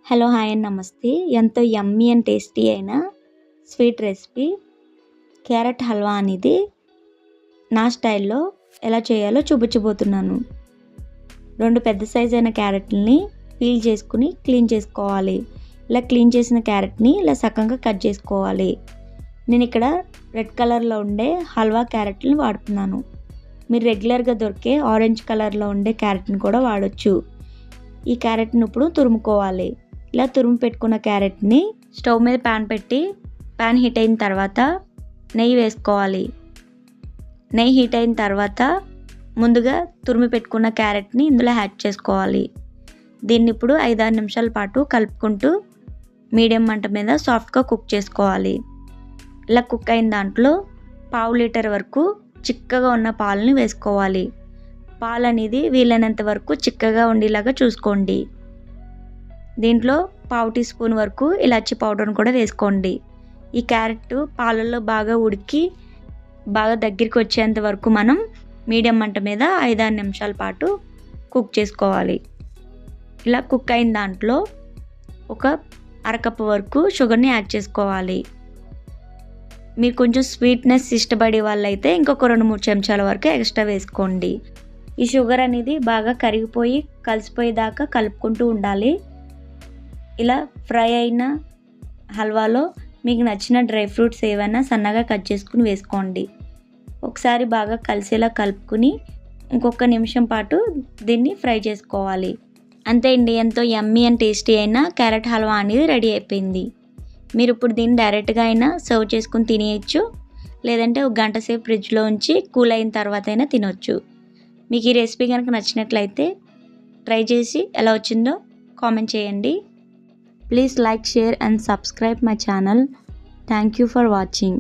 Hello hi and నమస్తే. ఎంతో యమ్మీ and tasty అయిన స్వీట్ రెసిపీ క్యారెట్ హల్వా అనేది నా స్టైల్లో ఎలా చేయాలో చూపించబోతున్నాను. 2 పెద్ద సైజు అయిన క్యారెట్లని పీల్ చేసుకుని క్లీన్ చేసుకోవాలి. ఇలా క్లీన్ చేసిన క్యారెట్ని ఇలా సగంగా కట్ చేసుకోవాలి. నేను ఇక్కడ రెడ్ కలర్లో ఉండే హల్వా క్యారెట్ని వాడుతున్నాను. మీరు రెగ్యులర్గా దొరికే ఆరెంజ్ కలర్లో ఉండే క్యారెట్ని కూడా వాడచ్చు. ఈ క్యారెట్ని ఇప్పుడు తురుముకోవాలి. ఇలా తురుము పెట్టుకున్న క్యారెట్ని స్టవ్ మీద ప్యాన్ పెట్టి ప్యాన్ హీట్ అయిన తర్వాత నెయ్యి వేసుకోవాలి. నెయ్యి హీట్ అయిన తర్వాత ముందుగా తురిమి పెట్టుకున్న క్యారెట్ని ఇందులో యాడ్ చేసుకోవాలి. దీన్ని ఇప్పుడు 5-6 నిమిషాల పాటు కలుపుకుంటూ మీడియం మంట మీద సాఫ్ట్గా కుక్ చేసుకోవాలి. ఇలా కుక్ అయిన దాంట్లో 1/2 లీటర్ వరకు చిక్కగా ఉన్న పాలని వేసుకోవాలి. పాలు అనేది వీలైనంత వరకు చిక్కగా ఉండేలాగా చూసుకోండి. దీంట్లో 1/2 టీ స్పూన్ వరకు ఇలాచీ పౌడర్ని కూడా వేసుకోండి. ఈ క్యారెట్ పాలల్లో బాగా ఉడికి బాగా దగ్గరికి వచ్చేంత వరకు మనం మీడియం మంట మీద 5-6 నిమిషాల పాటు కుక్ చేసుకోవాలి. ఇలా కుక్ అయిన దాంట్లో ఒక అరకప్పు వరకు షుగర్ని యాడ్ చేసుకోవాలి. మీరు కొంచెం స్వీట్నెస్ ఇష్టపడే వాళ్ళైతే ఇంకొక 2-3 చెంచాల వరకు ఎక్స్ట్రా వేసుకోండి. ఈ షుగర్ అనేది బాగా కరిగిపోయి కలిసిపోయేదాకా కలుపుకుంటూ ఉండాలి. ఇలా ఫ్రై అయిన హల్వాలో మీకు నచ్చిన డ్రై ఫ్రూట్స్ ఏవైనా సన్నగా కట్ చేసుకుని వేసుకోండి. ఒకసారి బాగా కలిసేలా కలుపుకుని ఇంకొక నిమిషం పాటు దీన్ని ఫ్రై చేసుకోవాలి. అంతే అండి, ఎంతో యమ్మీ అండ్ టేస్టీ అయిన క్యారెట్ హల్వా అనేది రెడీ అయిపోయింది. మీరు ఇప్పుడు దీన్ని డైరెక్ట్గా అయినా సర్వ్ చేసుకుని తినేయచ్చు, లేదంటే 1 గంట సేపు ఫ్రిడ్జ్లో ఉంచి కూల్ అయిన తర్వాత అయినా తినొచ్చు. మీకు ఈ రెసిపీ కనుక నచ్చినట్లయితే ట్రై చేసి ఎలా వచ్చిందో కామెంట్ చేయండి. Please like, share and subscribe my channel. Thank you for watching.